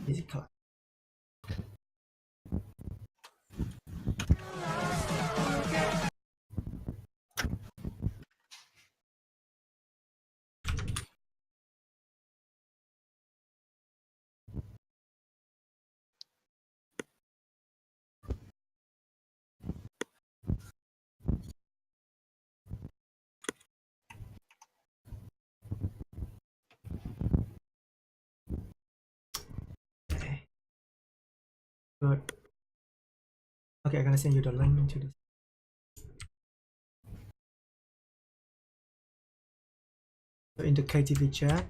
Easy clap. Okay. Good. Okay, I'm gonna send you the link into this. So in the KTV chat,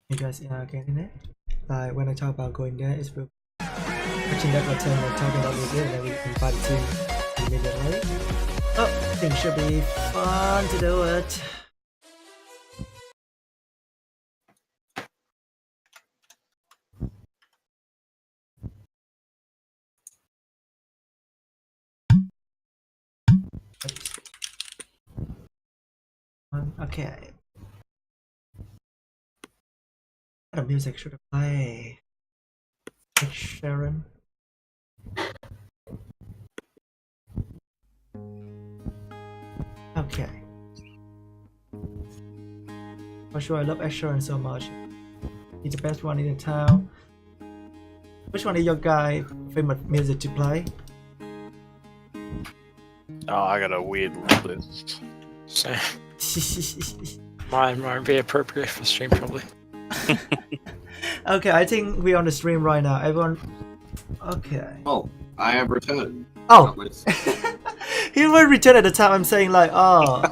you guys are getting it? Like when I talk about going there, it's will watching that return and talking about it, and then we invite the team immediately. Oh, I think it should be fun to do it. Okay. What music should I play? Ed Sheeran. Okay. For sure, I love Ed Sheeran so much. He's the best one in the town. Which one is your guy favorite music to play? Oh, I got a weird list. So mine might be appropriate for stream probably. Okay, I think we're on the stream right now. Everyone. Okay. Oh, I have returned. Oh, he will return at the time. I'm saying like, oh,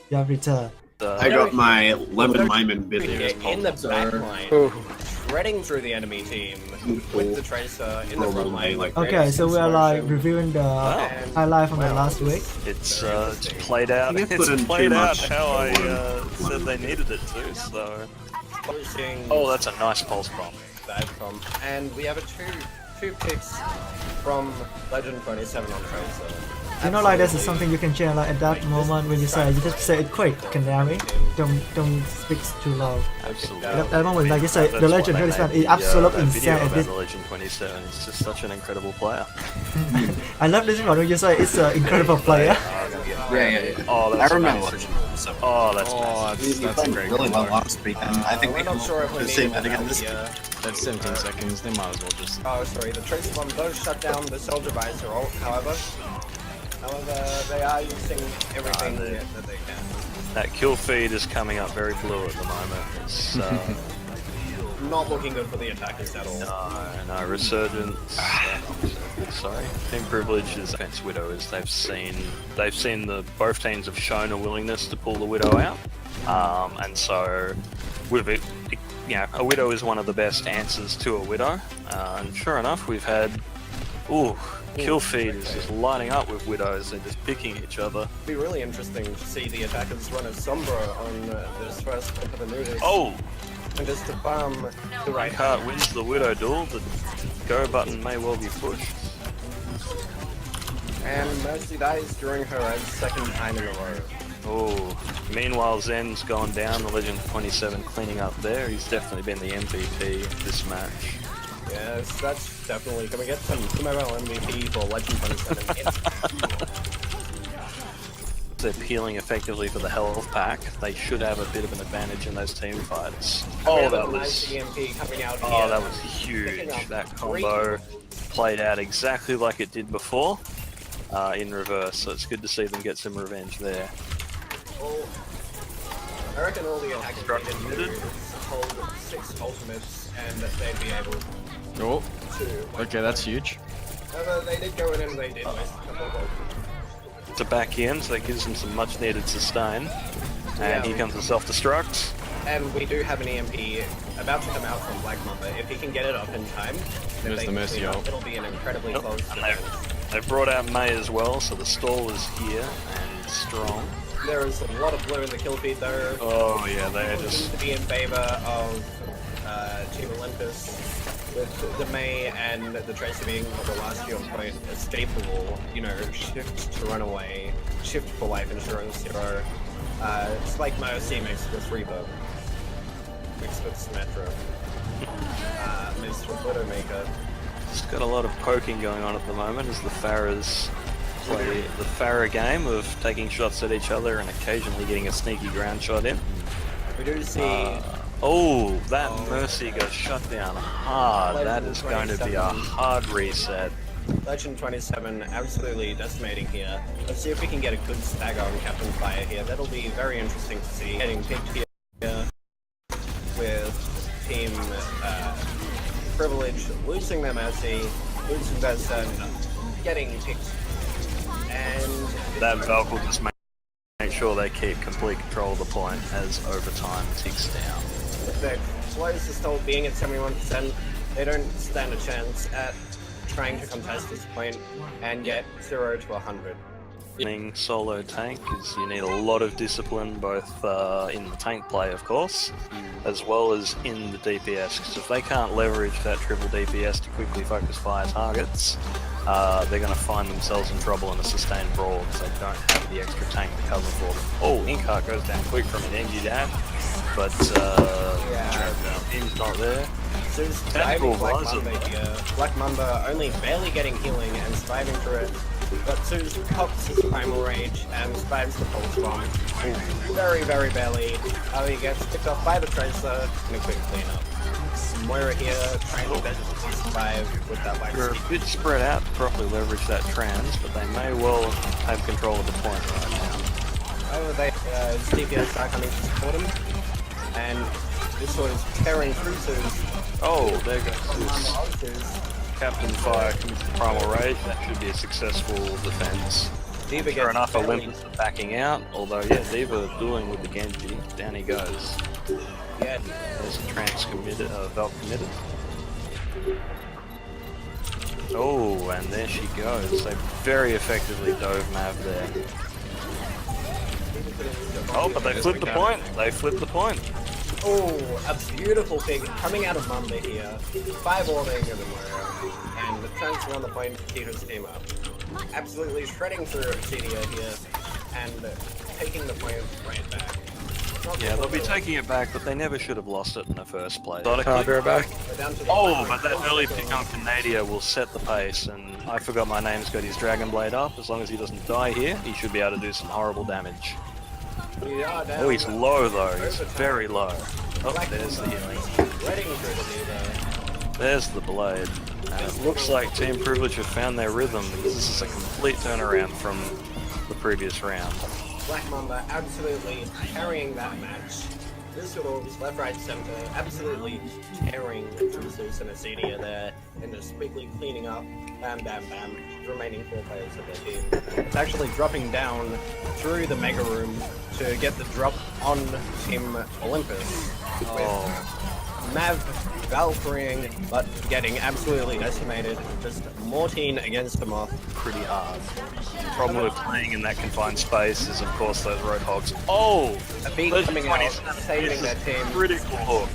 you have returned. I got my lemon lemon business. In the back line, shredding through the enemy team with the Tracer in the front line. Okay, so we are like reviewing the highlight from the last week. It's played out. It's played out how I said they needed it to. So. Oh, that's a nice pulse bomb. And we have a two picks from Legend 27 on Tracer. You know, like this is something you can share like at that moment when you say, you just say it quick, Canary. Don't speak too loud. Absolutely. At that moment, like you say, the Legend 27 is absolutely insane at this. The Legend 27 is just such an incredible player. I love this one when you say it's an incredible player. Yeah. Oh, that's I remember. amazing. Oh, that's That's a great really well last week, and I think we We're not sure if we can need see him that again on this here. That's 17 seconds, they might as well just... Oh, sorry, the Tracer Bomb does shut down the Soldier Visor ult, however, they are using everything that they can. That kill feed is coming up very blue at the moment. It's Not looking good for the attackers at all. no resurgence. Sorry, Team Privilege is against Widow as they've seen the both teams have shown a willingness to pull the Widow out, and so with it, a Widow is one of the best answers to a Widow, and sure enough, we've had kill feed is just lining up with Widows. They're just picking each other. It'd be really interesting to see the attackers run a Sombra on this first clip of the Nudist. Oh! And just to farm the right Cart wins the Widow duel. The go button may well be pushed. And Mercy dies during her own second time in a row. Oh, meanwhile Zen's gone down, the Legend 27 cleaning up there. He's definitely been the MVP this match. Yes, that's definitely. Can we get some mobile MVP for Legend 27? They're peeling effectively for the health pack. They should have a bit of an advantage in those team fights. Oh, that nice was EMP coming out oh, that was huge. That combo played out exactly like it did before, in reverse. So it's good to see them get some revenge there. Well, I reckon all the attackers needed to hold 6 ultimates and they'd be able Oh, to. okay, that's huge. However, they did go in and they did waste a couple of ultimates. To back in, so that gives them some much needed sustain. And here comes the self-destruct. And we do have an EMP about to come out from Black Mamba. If he can get it up in time, then There's the Mercy ult. it'll be an incredibly close And defense. they've brought out May as well, so the stall is here and strong. There is a lot of blue in the kill feed though. Oh yeah, they're just... To be in favor of Team Olympus, with the May and the Tracer being the last few on point, escapable, shift to run away, shift for life insurance, it's like Mercy mixed with Reaper. Mixed with Symmetra. Mr. Widowmaker. It's got a lot of poking going on at the moment as the Pharahs play the Pharah game of taking shots at each other and occasionally getting a sneaky ground shot in. We do see Oh, that Mercy got shut down hard. That is going to be a hard reset. Legend 27 absolutely decimating here. Let's see if we can get a good stagger on Captain Fire here. That'll be very interesting to see. Getting picked here with Team Privilege losing their Mercy, losing their Sun, getting picked, and That Valk will just make sure they keep complete control of the point as overtime ticks down. their close is still being at 71%. They don't stand a chance at trying to contest this point and get 0 to 100. Being solo tank is you need a lot of discipline, both in the tank play, of course, as well as in the DPS. Because if they can't leverage that triple DPS to quickly focus fire targets, they're going to find themselves in trouble in a sustained brawl because they don't have the extra tank to cover for them. Oh, Inkheart goes down quick from an Engie dash, but Im's not there. So it's Tactical Black visor. Mamba here. Black Mamba only barely getting healing and surviving through it. But Zeus pops his Primal Rage and survives the Pulse Bomb. Very, very barely. He gets picked off by the Tracer in a quick cleanup. Moira here trying to best survive with that light They're a bit spread out to properly leverage that trans, but they may well have control of the point right now. Oh, his DPS are coming to support him. And this one is tearing through Zeus. Oh, there goes Zeus. Captain Fire commits the Primal Rage. That should be a successful defense. Diva Sure gets enough, barely- Olympus are backing out, although, yeah, Diva dueling with the Genji. Down he goes. Yeah, There's a trans committed, Valk committed. Oh, and there she goes. They very effectively dove Mav there. Oh, but they flipped the point. They flipped the point. Oh, a beautiful pick coming out of Mamba here. 5 ordering of the Moira, and transfer on the point to keep his team up. Absolutely shredding through Obsidia here, and taking the point right back. Not Yeah, they'll be before taking it back, but they never should have lost it in the first place. I'll be right back. they're down to the Oh, but that early pick on Canadia will set the pace, and I forgot my name's got his Dragon Blade up. As long as he doesn't die here, he should be able to do some horrible damage. We are down. Oh, he's low though. He's very low. Oh, there's the healing. Shredding through the Diva. There's the blade. And it looks like Team Privilege have found their rhythm because this is a complete turnaround from the previous round. Black Mamba absolutely carrying that match. This was left, right, center, absolutely tearing through Zeus and Acedia there, and just quickly cleaning up, bam, bam, bam, the remaining 4 players of their team. It's actually dropping down through the Mega Room to get the drop on Team Olympus. Oh, Mav Valkyrie, but getting absolutely decimated. Just Mortine against the Moth. pretty hard. Problem with playing in that confined space is, of course, those Roadhogs. Oh! A beat Those coming out, 27 saving their team. Critical hook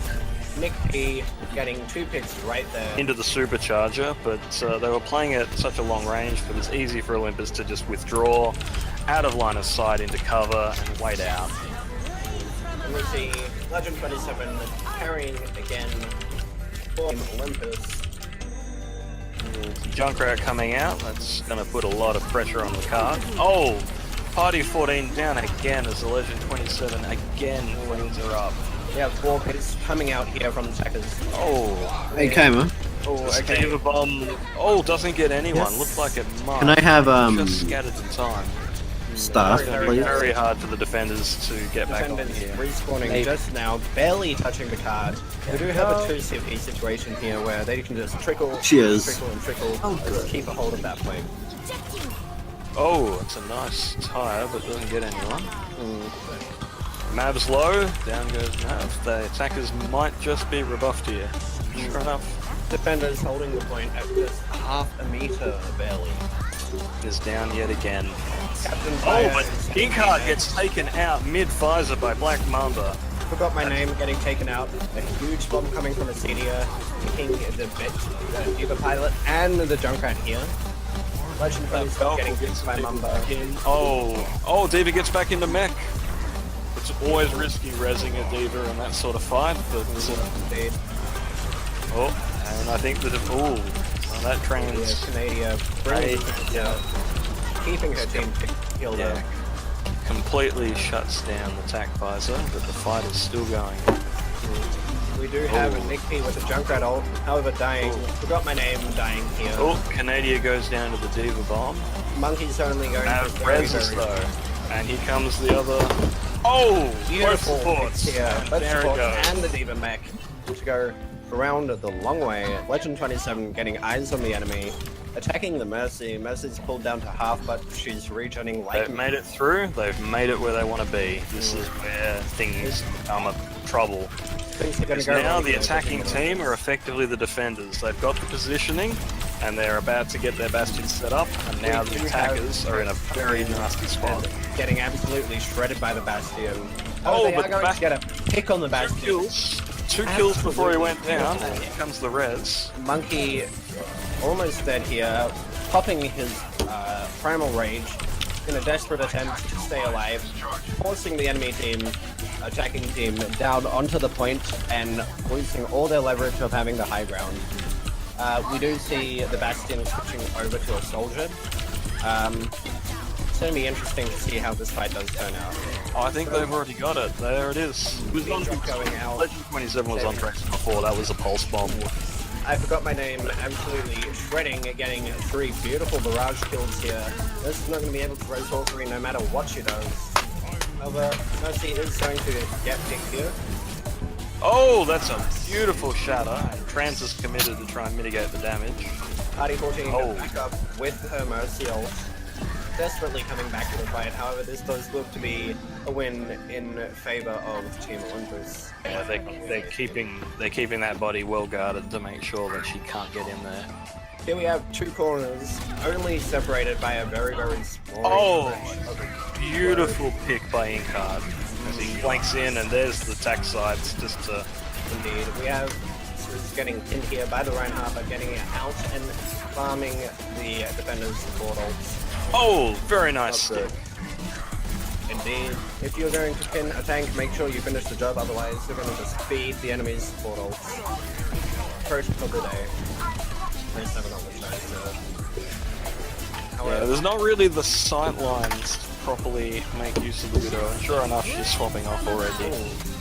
Nick P getting 2 picks right there. into the supercharger, but they were playing at such a long range that it's easy for Olympus to just withdraw out of line of sight into cover and wait out. And we see Legend 27 carrying again for Olympus. Junkrat coming out, that's going to put a lot of pressure on the card. Oh! Party 14 down again as the Legend 27 again cleans her up. We have 4 picks coming out here from attackers. Oh! Hey, Kaima, Oh, okay. Diva Bomb, oh, doesn't get anyone. Yes. Looks like it might. can I have Just scattered in time. staff, It's going to be please? very hard for the defenders to get back on Defenders here. respawning just now, barely touching the card. We do have a 2 CP situation here where they can just trickle, Cheers. trickle, and trickle, and just keep a hold of that point. Oh, it's a nice tire, but doesn't get anyone. Mav's low, down goes Mav. The attackers might just be rebuffed here. Sure enough, Defenders holding the point at just half a meter, barely. is down yet again. Captain Oh, Fire but is- Inkheart gets taken out mid-Pfizer by Black Mamba. Forgot my name, getting taken out. A huge bomb coming from Acedia, kicking the Diva pilot and the Junkrat here. Legend Fire Falcon getting gets hit by Mamba. Oh, Diva gets back into mech. Always risky rezzing a D.Va in that sort of fight, but Indeed. and I think that that trans Canada brilliant, keeping her team healed up. completely shuts down the tac visor, but the fight is still going. We do have a Nick P with a Junkrat ult, however dying. Forgot my name, dying here. Oh, Canadia goes down to the D.Va bomb. Monkey's only going Now for very, Rez very though, and here comes the other. Oh, beautiful both supports. here. Both There it supports goes. and the D.Va mech to go around the long way. Legend 27 getting eyes on the enemy, attacking the Mercy. Mercy's pulled down to half, but she's regenerating like They've made it through. They've made it where they want to be. This is where things become a trouble. things are going Because to go now wrong the here. attacking team are effectively the defenders. They've got the positioning, and they're about to get their bastions set up, and now We the do attackers have- are in a very nasty spot. Getting absolutely shredded by the Bastion. Oh, they but are going to get a pick on the Bastion. Two kills before he went down, and here comes the res. Monkey almost dead here, popping his primal rage in a desperate attempt to stay alive, forcing the enemy team, attacking team, down onto the point and losing all their leverage of having the high ground. We do see the Bastion switching over to a soldier. It's going to be interesting to see how this fight does turn out. Oh, I think they've already got it. There it is. It was on Going out. Legend 27 was on Tracer before. That was a pulse bomb. I forgot my name, absolutely shredding, getting 3 beautiful barrage kills here. This is not going to be able to roast all 3 no matter what she does. However, Mercy is going to get picked here. Oh, that's a beautiful shatter. And Trans is committed to try and mitigate the damage. Party 14 Oh. back up with her Mercy ult. Desperately coming back to the fight, however this does look to be a win in favour of Team Olympus. Yeah, they're keeping that body well guarded to make sure that she can't get in there. Here we have 2 corners, only separated by a very, very small Oh, stretch of beautiful pick by Inkard as he flanks in, and there's the tack sides just to. Indeed, we have Swiss getting pinned here by the Reinhardt, but getting it out and farming the defenders' support ults. Oh, very nice Not stick. good. Indeed, if you're going to pin a tank, make sure you finish the job, otherwise you're going to just feed the enemy's support ults. First of the day. There's 7 on the show, so. Yeah, However, there's not really the sight lines to properly make use of the Widow, and sure enough, she's swapping off already.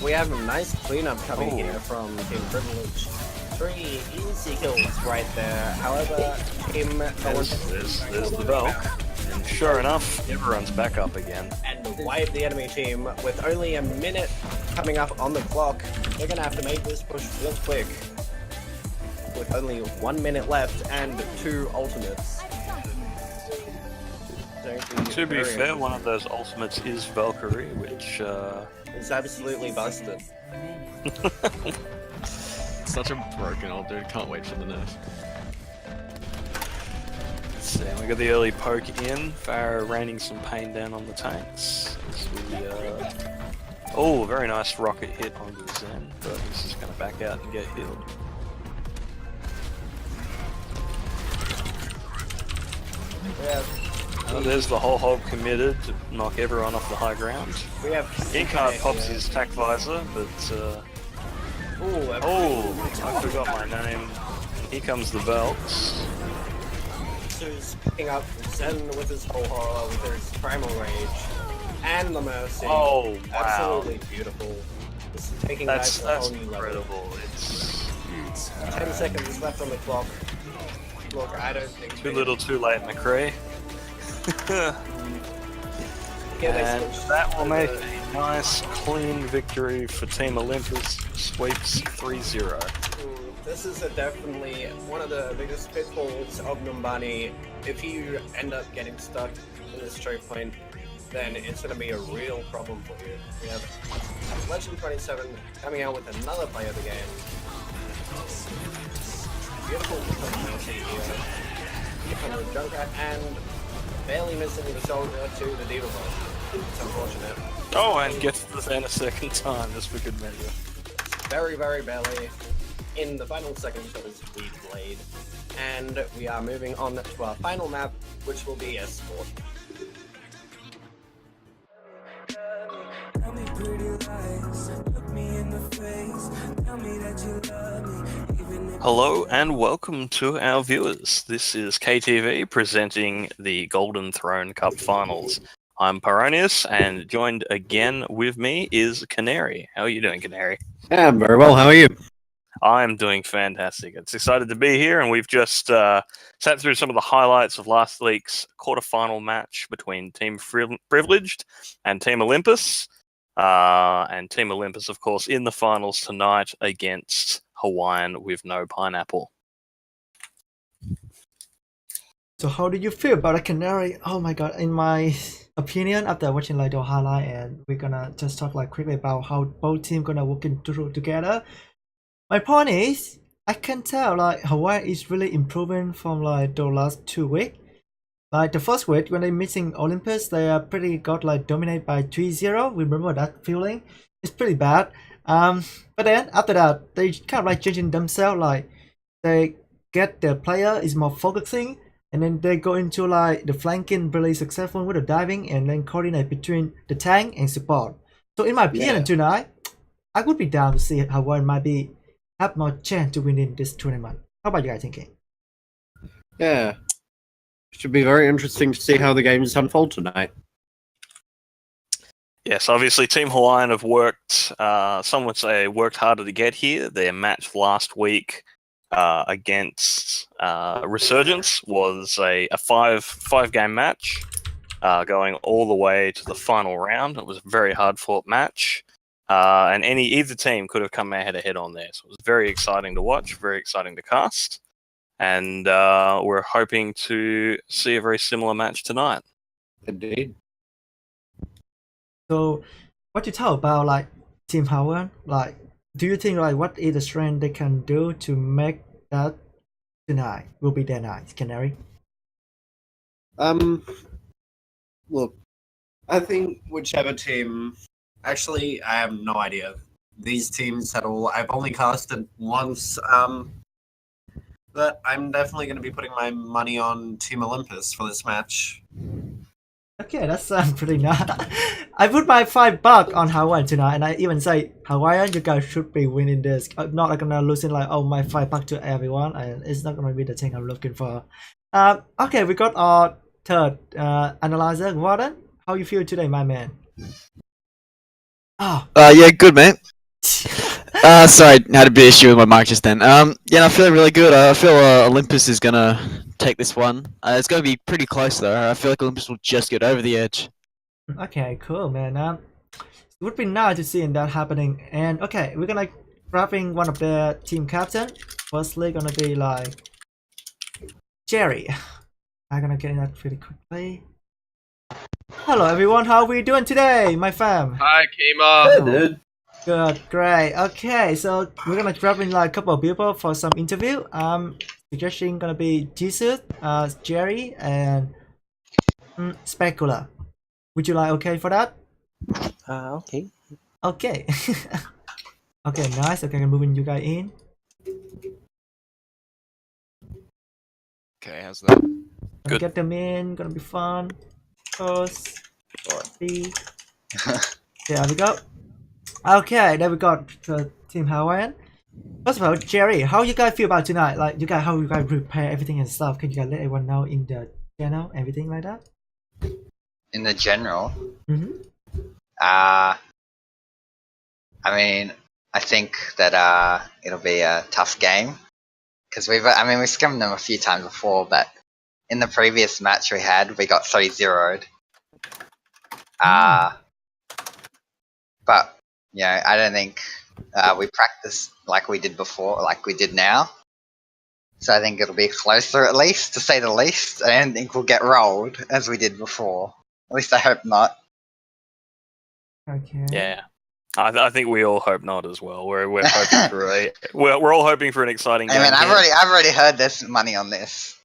we have a nice cleanup coming Oh. here from Team Privilege. 3 easy kills right there. However, Team There's the Valk, and sure enough, everyone's back up again. and wipe the enemy team with only a minute coming up on the clock. They're gonna have to make this push real quick. With only 1 minute left and 2 ultimates. To be fair, one of those ultimates is Valkyrie, which it's absolutely busted. Such a broken old dude. Can't wait for the nerf. So we got the early poke in. Farah raining some pain down on the tanks. As we, oh, very nice rocket hit onto Zen, but he's just going to back out and get healed. Oh, there's the whole hog committed to knock everyone off the high ground. We have Inkard pops his tack visor, but oh, I forgot my name. Here comes the Velks. Who's picking up Zen with his whole horror, with his primal rage, and the mercy. Oh, wow. Absolutely beautiful. This is taking guys to a That's whole new level. incredible. It's 10 seconds left on the clock. Look, I don't think too little, too late, McRae. Yeah, they And switched that will make over. a nice, clean victory for Team Olympus. Sweeps 3-0. This is definitely one of the biggest pitfalls of Numbani. If you end up getting stuck in this choke point, then it's going to be a real problem for you. We have Legend 27 coming out with another play of the game. Beautiful mercy here. Here comes the Junkrat and barely missing the soldier to the D.Va bomb. It's unfortunate. Oh, and gets the Zen a second time, just for good measure. Very, very barely in the final seconds of his Weed Blade. And we are moving on to our final map, which will be Escort. Tell me pretty Hello and welcome to our viewers. This is KTV presenting the Golden Throne Cup Finals. I'm Pyronius, and joined again with me is Canary. How are you doing, Canary? Yeah, I'm very well. How are you? I'm doing fantastic. It's excited to be here, and we've just sat through some of the highlights of last week's quarterfinal match between Team Privileged and Team Olympus. And Team Olympus, of course, in the finals tonight against Hawaiian with no pineapple. So how do you feel about a Canary? Oh my god, in my opinion, after watching like the highlight, and we're gonna just talk like quickly about how both teams gonna work together. My point is, I can tell like Hawaii is really improving from like the last 2 weeks. Like the first week when they missing Olympus, they are pretty got like dominated by 3-0. Remember that feeling? It's pretty bad. But then after that, they kind of like changing themselves. Like they get the player is more focusing, and then they go into like the flanking really successful with the diving, and then coordinate between the tank and support. So in my opinion, tonight, I would be down to see how one might be have more chance to win in this tournament. How about you guys thinking? Yeah. Should be very interesting to see how the games unfold tonight. Yes, obviously Team Hawaiian have worked, some would say worked harder to get here. Their match last week against Resurgence was a five game match going all the way to the final round. It was a very hard fought match. And either team could have come head to head on there. So it was very exciting to watch, very exciting to cast. And we're hoping to see a very similar match tonight. Indeed. So, what you tell about like Team Howard? Like, do you think like what is the strength they can do to make that tonight will be their night, Canary? Look, I think whichever team. Actually, I have no idea. These teams at all. I've only casted once. But I'm definitely going to be putting my money on Team Olympus for this match. Okay, that sounds pretty nice. I put my $5 on Hawaiian tonight, and I even say Hawaiian, you guys should be winning this. I'm not gonna losing like my $5 to everyone, and it's not gonna be the thing I'm looking for. Okay, we got our third analyzer, Warden. How you feel today, my man? Yeah, good, mate. Sorry, had a bit of issue with my mic just then. Yeah, I'm feeling really good. I feel Olympus is gonna take this one. It's gonna be pretty close though. I feel like Olympus will just get over the edge. Okay, cool, man. It would be nice to see that happening. And okay, we're gonna grabbing one of their team captain. Firstly, gonna be like Jerry. I'm gonna get that pretty quickly. Hello, everyone. How are we doing today, my fam? Hi, Kima. Hey, dude. Good, great. Okay, so we're gonna grab in like a couple of people for some interview. Suggesting gonna be Jesus, Jerry, and Specula. Would you like okay for that? Okay. Okay. Okay, nice. Okay, I'm moving you guys in. Okay, how's that? Gonna Good. get them in. Gonna be fun. Pause. B. There we go. Okay, then we got the Team Hawaiian. First of all, Jerry, how you guys feel about tonight? Like, how you guys prepare everything and stuff? Can you guys let everyone know in the channel, everything like that? In the general, Mm-hmm. I mean, I think that it'll be a tough game because we've scummed them a few times before, but in the previous match we got 3-0'd. But I don't think we practice like we did before, like we did now. So I think it'll be closer, at least, to say the least. I don't think we'll get rolled as we did before. At least I hope not. Okay. Yeah, I think we all hope not as well. We're hoping for we're all hoping for an exciting game. I mean, I've here. already heard there's money on this.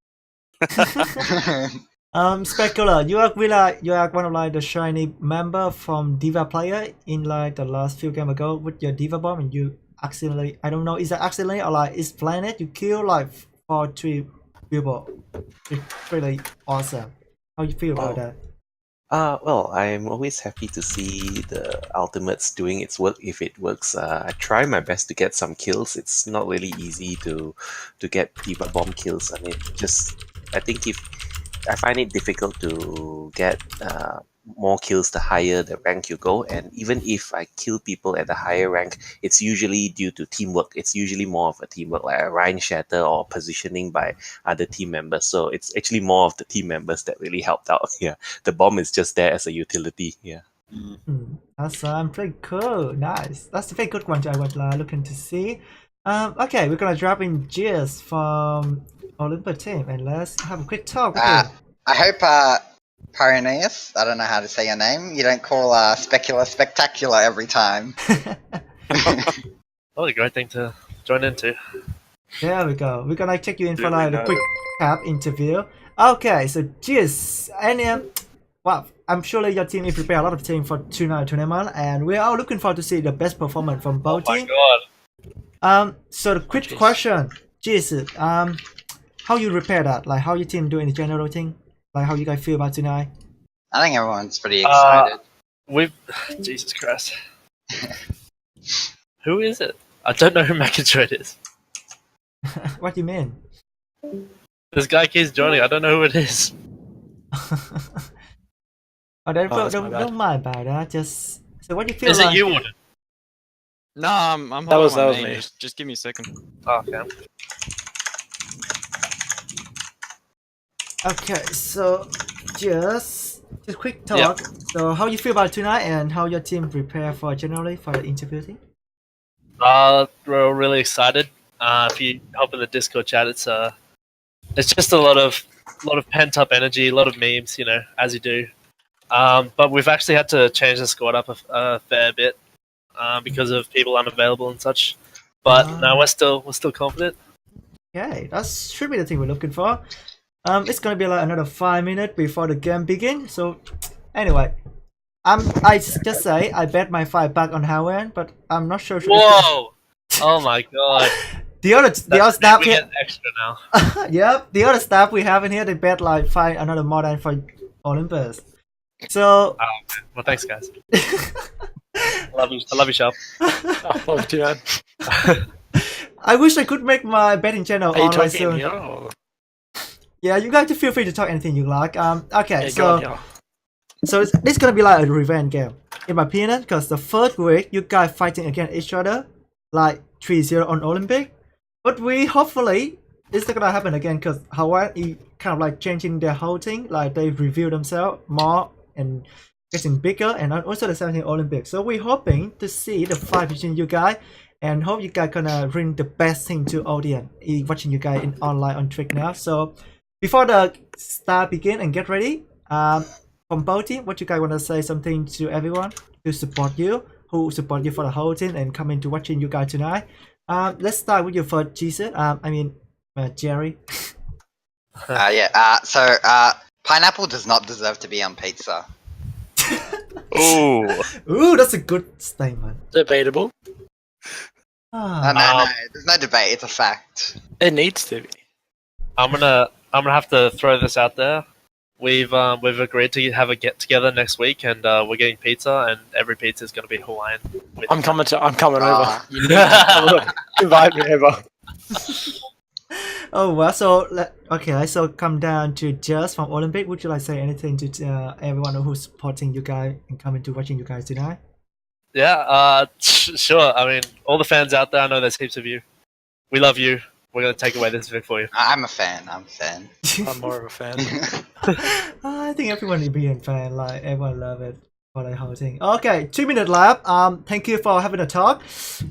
Specula, you are one of like the shiny member from Diva player in like the last few games ago with your Diva bomb, and you accidentally, I don't know, is that accidentally or like it's planned? You kill like 4-3 people. It's really awesome. How you feel about that? Well, I'm always happy to see the Ultimates doing its work if it works. I try my best to get some kills. It's not really easy to get Diva Bomb kills, and it just I think if I find it difficult to get more kills the higher the rank you go, and even if I kill people at the higher rank, it's usually due to teamwork. It's usually more of a teamwork, like a Rhine Shatter or positioning by other team members. So it's actually more of the team members that really helped out. Yeah, the bomb is just there as a utility. Yeah. That's pretty cool. Nice. That's a very good one. I was looking to see. Okay, we're gonna drop in Gears from Olympus team, and let's have a quick talk. With him. I hope Pyreneus, I don't know how to say your name, you don't call Specula Spectacular every time. What a great thing to join into. There we go. We're gonna take you in for like a quick cap interview. Okay, so Gears, and well, I'm sure your team is prepared a lot of team for tonight tournament, and we're all looking forward to see the best performance from both Oh my teams. god. So the quick question, Gears, how you prepare that? Like how your team doing the general thing? Like how you guys feel about tonight? I think everyone's pretty excited. Jesus Christ. Who is it? I don't know who Macintroid is. What do you mean? This guy keeps joining. I don't know who it is. Don't mind about that. Just so what do you feel Is like? it you, Warden? No, I'm That was- holding my that was name. me. Just give me a second. Oh, okay. Okay, so just quick talk. So how you feel about tonight, and how your team prepare for generally for the interview thing? We're really excited. If you hop in the Discord chat, it's just a lot of pent up energy, a lot of memes, you know, as you do. But we've actually had to change the squad up a fair bit because of people unavailable and such. But no, we're still confident. Okay, that should be the thing we're looking for. It's gonna be like another 5 minutes before the game begins. So, anyway, I just say I bet my $5 on Howard, but I'm not sure. Whoa! Oh my god! The other staff we here, get extra now. yep, the other staff we have in here, they bet like another more than for Olympus. So, Oh, man. Well, thanks, guys. I love you, Sharp. Oh, love you, man. I wish I could make my betting channel Are you online talking soon. here? Or... Yeah, you guys feel free to talk anything you like. Okay, Yeah, go on, so. yeah. So it's gonna be like a revenge game, in my opinion, because the first week you guys fighting against each other, like 3-0 on Olympic, but we hopefully it's not gonna happen again because Hawaii is kind of like changing their whole thing, like they review themselves more and getting bigger, and also the same thing Olympic. So we're hoping to see the fight between you guys, and hope you guys gonna bring the best thing to audience watching you guys in online on Trick now. So before the start begin and get ready, from both team, what you guys want to say something to everyone to support you, who support you for the whole team and coming to watching you guys tonight. Let's start with you first, Jesus. Jerry. So pineapple does not deserve to be on pizza. Ooh. Ooh, that's a good statement. Debatable. No, there's no debate. It's a fact. It needs to be. I'm gonna have to throw this out there. We've agreed to have a get together next week, and we're getting pizza, and every pizza is gonna be Hawaiian. I'm coming over. Ah. You need to invite me over. Oh well, okay, so come down to Just from Olympic. Would you like to say anything to everyone who's supporting you guys and coming to watching you guys tonight? Yeah, sure. I mean, all the fans out there, I know there's heaps of you. We love you. We're gonna take away this Vic for you. I'm a fan. I'm more of a fan. I think everyone will be a fan. Like everyone love it for the whole thing. Okay, 2-minute lap. Thank you for having a talk.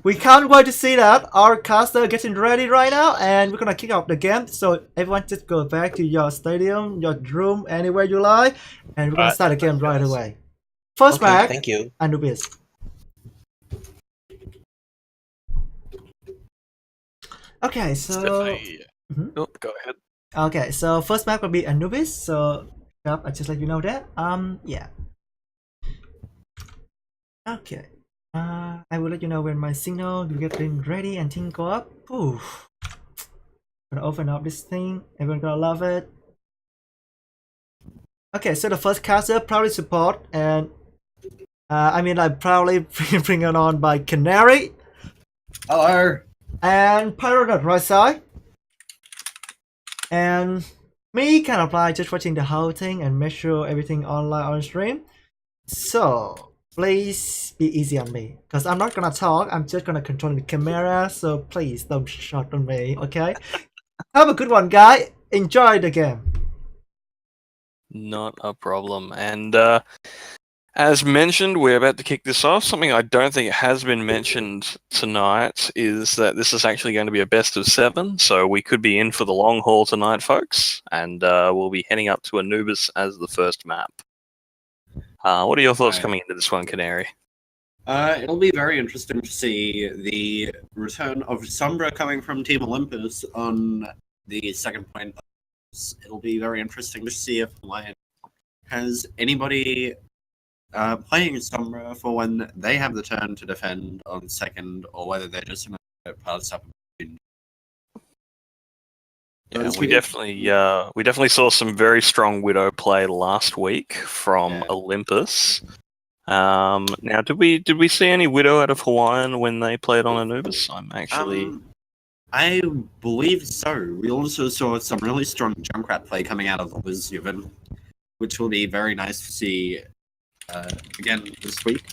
We can't wait to see that. Our caster getting ready right now, and we're gonna kick off the game. So everyone just go back to your stadium, your room, anywhere you like, and we're gonna start the game right away. First match, Thank you. Anubis. Okay, so Oh, go ahead. okay, so first map will be Anubis. So yep, I just let you know that. Yeah. Okay. I will let you know when my signal will get ready and things go up. Ooh. Gonna open up this thing. Everyone gonna love it. Okay, so the first caster probably support, and I mean like probably bring it on by Canary Hello. and Pyro at right side, and me kind of like just watching the whole thing and make sure everything online on stream. So please be easy on me, cause I'm not gonna talk. I'm just gonna control the camera. So please don't shut on me, okay? Have a good one, guy. Enjoy the game. Not a problem. And as mentioned, we're about to kick this off. Something I don't think has been mentioned tonight is that this is actually going to be a best of 7, so we could be in for the long haul tonight, folks. And we'll be heading up to Anubis as the first map. What are your thoughts coming into this one, Canary? It'll be very interesting to see the return of Sombra coming from Team Olympus on the second point. It'll be very interesting to see if Lion has anybody playing Sombra for when they have the turn to defend on second, or whether they're just going to pass up. Yeah, we definitely saw some very strong Widow play last week from Olympus. Now, did we see any Widow out of Hawaiian when they played on Anubis? I'm actually. I believe so. We also saw some really strong Junkrat play coming out of Lizjuven, which will be very nice to see again this week.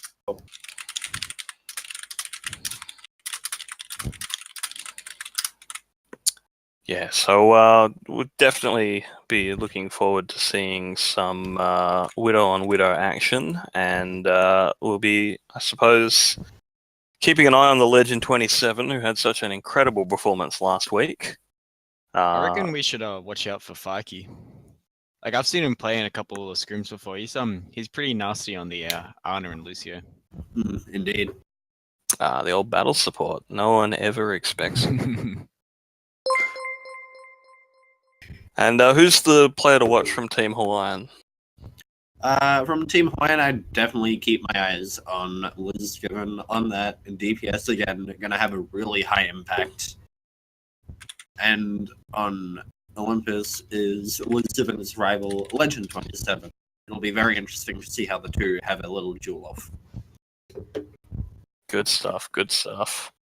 Yeah, so we'll definitely be looking forward to seeing some Widow on Widow action, and we'll be, I suppose, keeping an eye on the Legend 27, who had such an incredible performance last week. I reckon we should watch out for Fiki. Like, I've seen him play in a couple of scrims before. He's pretty nasty on the Ana and Lucio. Indeed. The old battle support. No one ever expects him. And who's the player to watch from Team Hawaiian? From Team Hawaiian, I definitely keep my eyes on Liz, given on that DPS again, going to have a really high impact. And on Olympus is Liz's rival, Legend 27. It'll be very interesting to see how the two have a little duel off. Good stuff, good stuff.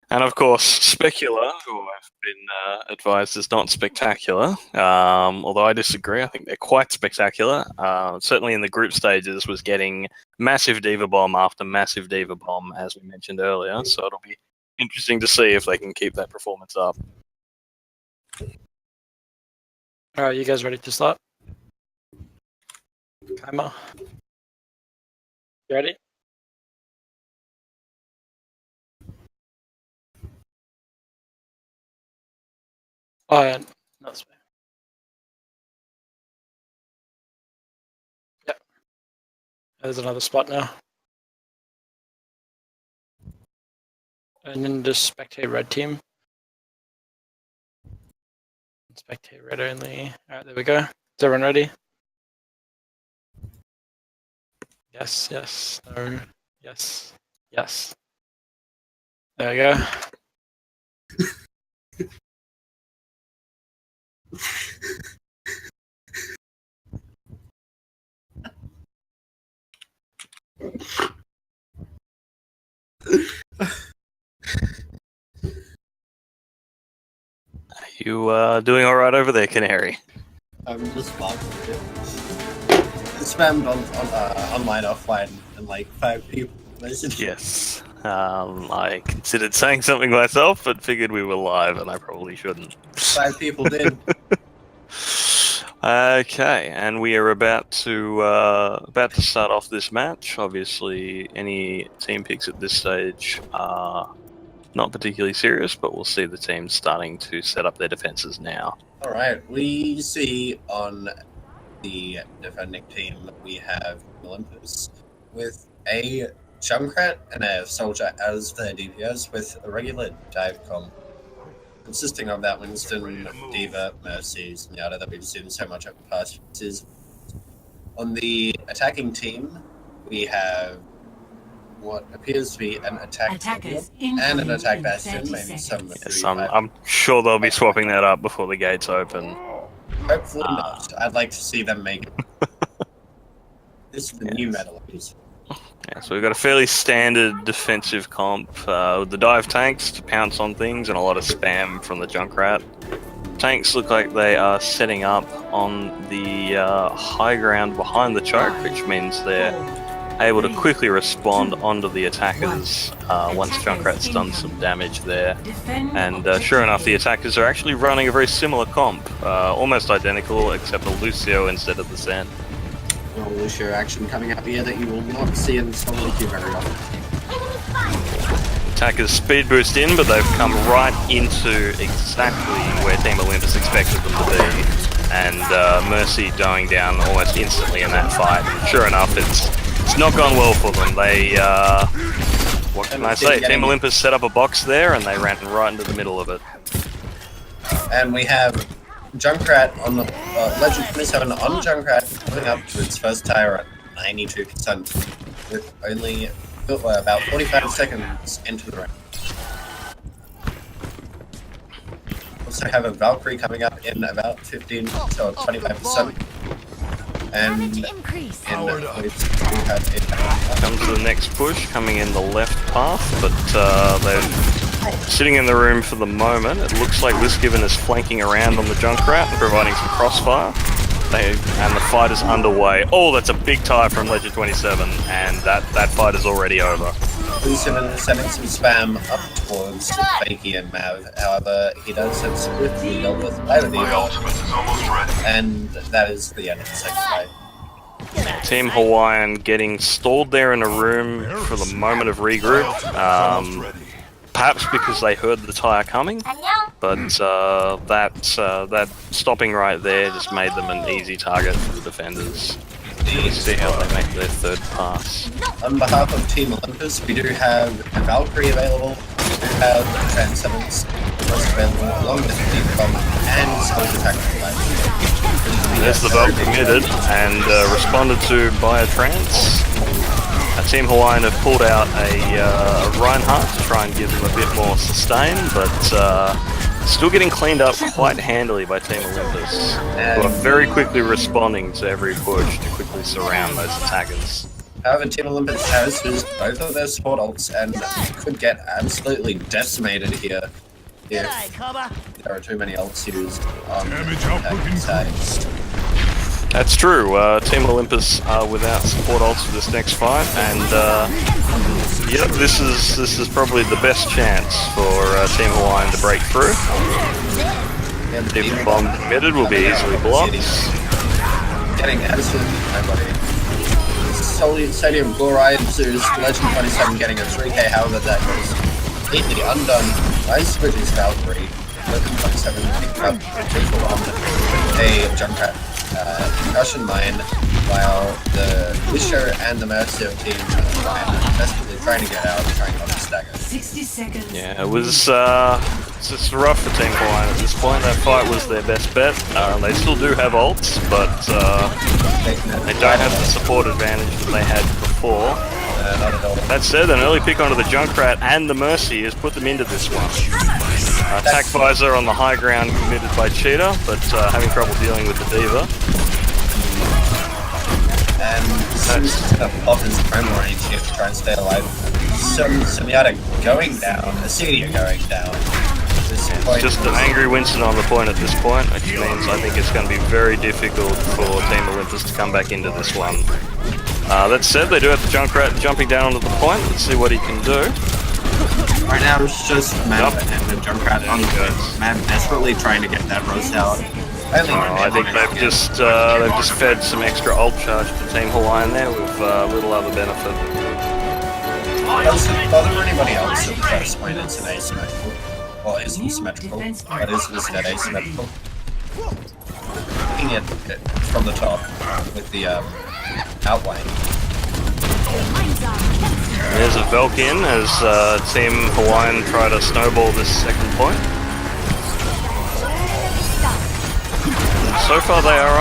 And of course, Specula, who I've been advised is not spectacular, although I disagree. I think they're quite spectacular. Certainly in the group stages was getting massive Diva Bomb after massive Diva Bomb, as we mentioned earlier, so it'll be interesting to see if they can keep that performance up. Alright, you guys ready to start? Timer. You ready? Oh, yeah. No, that's fine. Yep. There's another spot now. And then just spectate red team. Spectate red only. Alright, there we go. Is everyone ready? Yes, yes, no, yes, yes. There we go. You doing all right over there, Canary? I'm just spammed on online, offline, and like 5 people. Yes. I considered saying something myself, but figured we were live, and I probably shouldn't. 5 people did. Okay, and we are about to start off this match. Obviously, any team picks at this stage are not particularly serious, but we'll see the teams starting to set up their defenses now. Alright, we see on the defending team that we have Olympus with a Junkrat and a Soldier as their DPS with a regular dive comp consisting of that Winston, Diva, Mercy, Zenyatta that we've seen so much over the past years. On the attacking team, we have what appears to be an attack and an attack bastion, maybe some. Yes, I'm sure they'll be swapping that up before the gates open. Hopefully not. I'd like to see them make it. This is the new meta. Yeah, so we've got a fairly standard defensive comp with the dive tanks to pounce on things and a lot of spam from the Junkrat. Tanks look like they are setting up on the high ground behind the choke, which means they're able to quickly respond onto the attackers once Junkrat's done some damage there. And sure enough, the attackers are actually running a very similar comp, almost identical except a Lucio instead of the Zen. Well, Lucio action coming up here that you will not see in solo queue very often. Attackers speed boost in, but they've come right into exactly where Team Olympus expected them to be. And Mercy going down almost instantly in that fight. Sure enough, it's not gone well for them. They, what can I say? Team Olympus set up a box there and they ran right into the middle of it. And we have Junkrat on the Legend 27 on Junkrat putting up to its first tire at 92% with only about 45 seconds into the round. Also have a Valkyrie coming up in about 15 to 25%. And in comes the next push, coming in the left path, but they're sitting in the room for the moment. It looks like Wisgiven is flanking around on the Junkrat and providing some crossfire. And the fight is underway. Oh, that's a big tie from Legend 27, and that fight is already over. Wisgiven is sending some spam up towards Fakey and Mav. However, he does have swiftly dealt with by the Diva, and that is the end of the second fight. Team Hawaiian getting stalled there in a room for the moment of regroup. Perhaps because they heard the tire coming, but that stopping right there just made them an easy target for the defenders. Let's see how they make their third pass. On behalf of Team Olympus, we do have Valkyrie available, we do have Transcendence available, along with Deep Bomb and Solid Attack. There's the Valk committed and responded to by a Trance. Team Hawaiian have pulled out a Reinhardt to try and give them a bit more sustain, but still getting cleaned up quite handily by Team Olympus, who are very quickly responding to every push to quickly surround those attackers. However, Team Olympus has used both of their support ults and could get absolutely decimated here if there are too many ults used on the attacking side. That's true. Team Olympus are without support ults for this next fight, and yep, this is probably the best chance for Team Hawaiian to break through. Deep Bomb committed will be easily blocked. Getting absolutely nobody. Stadium Gloride is Legend 27 getting a 3k, however that was completely undone by Squidgy's Valkyrie. Legend 27 picked up a Junkrat concussion mine, while the Lucio and the Mercy team are desperately trying to get out, trying not to stagger. 60 seconds. Yeah, it was it's rough for Team Hawaiian at this point. That fight was their best bet. They still do have ults, but they don't have the support advantage that they had before. Not at all. That said, an early pick onto the Junkrat and the Mercy has put them into this one. Attack Visor on the high ground committed by Cheetah, but having trouble dealing with the Diva. And seems to pop his promo range here to try and stay alive. Semiotic going down, Acedia going down. Just an angry Winston on the point at this point, which means I think it's going to be very difficult for Team Olympus to come back into this one. That said, they do have the Junkrat jumping down onto the point. Let's see what he can do. Right now it's just Mav and the Junkrat on the point. Mav desperately trying to get that roast out. I think they've just fed some extra ult charge to Team Hawaiian there with little other benefit. Does it bother anybody else at first point it's an asymmetrical? Well, it isn't symmetrical, but is instead asymmetrical. Looking at it from the top with the outline. There's a Velkin as Team Hawaiian try to snowball this second point. So far they are